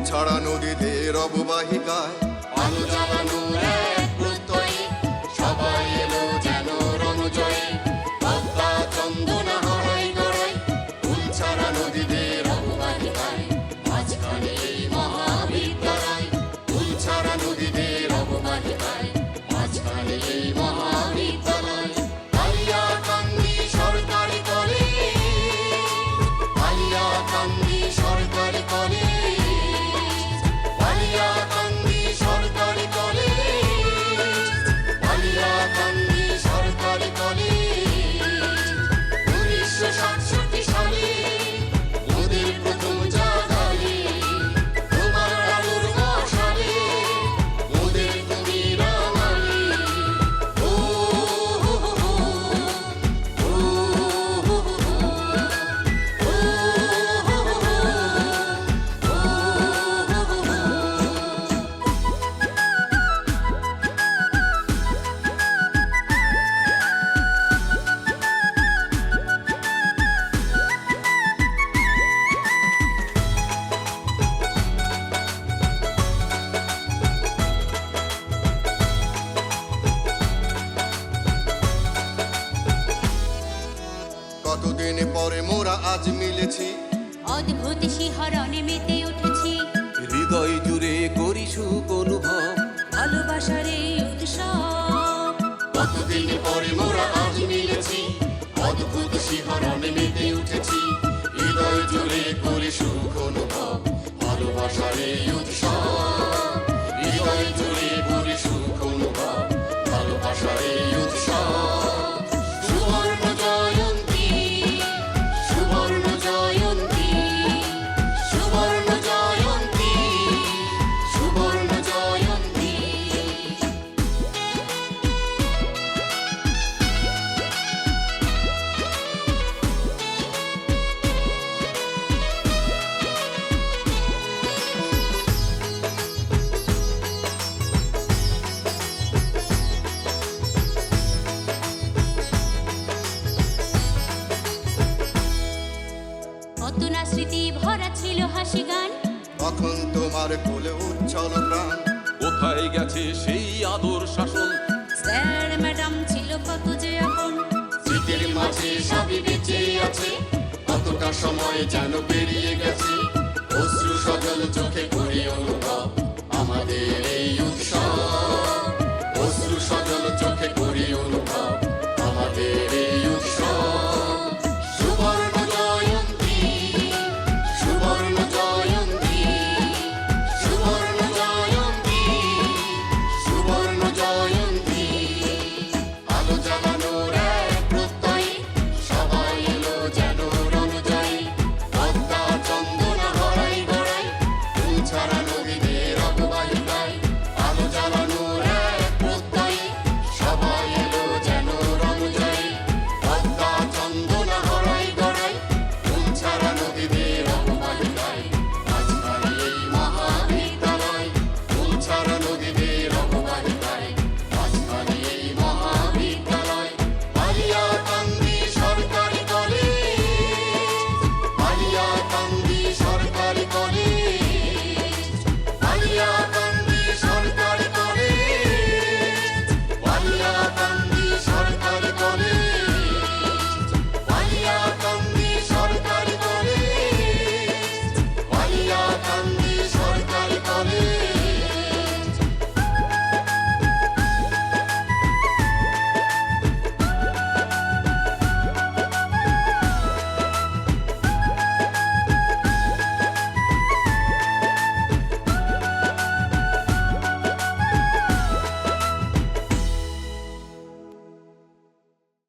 ছাড়া নদীদের অববাহিকায় আলো জ্বালানো এক প্রত্যয়ে সবাই এলো যেন রণজয়ে। পদ্মা চন্দনা হরাই গড়াই ফুল ছাড়া নদীদের অববাহিকায়, মাঝখানে এই মহাবিদ্যালয়। ফুল ছাড়া নদীদের অববাহিকায়, মাঝখানে এই মহাবিদ্যালয়। কালিয়াকান্দি সরকারি কলেজ, কালিয়াকান্দি সরকারি কলেজ, কালিয়াকান্দি সরকারি কলেজ, কালিয়াকান্দি সরকারি কলেজ। 1967 সালে মোদের প্রথম জাগালে, তোমার আলোর মশালে মোদের তুমি রাঙালে। ও হো হো হো, ও হো হো হো, ও হো হো হো, ও হো হো হো। কতদিন পরে মোরা আজ মিলেছি, অদ্ভুত শিহরণে মেতে উঠেছি। হৃদয় জুড়ে করি সুখ অনুভব, ভালোবাসার এই উৎসব। কতদিন পরে মোরা আজ মিলেছি, অদ্ভুত শিহরণে মেতে উঠেছি। হৃদয় জুড়ে করি সুখ অনুভব, ভালোবাসার এই উৎসব। হৃদয় জুড়ে করি সুখ অনুভব, ভালোবাসার এই উৎসব। সুবর্ণ জয়ন্তী, সুবর্ণ জয়ন্তী, সুবর্ণ জয়ন্তী, সুবর্ণ জয়ন্তী। কত না স্মৃতি ভরা ছিল হাসি গান। তখন তোমার কোলে উচ্ছল প্রাণ। কোথায় গেছে সেই আদর শাসন, স্যার ম্যাডাম ছিল কত যে আপন। স্মৃতির মাঝে সবই বেঁচে আছে, কতটা সময় যেন পেরিয়ে গেছে।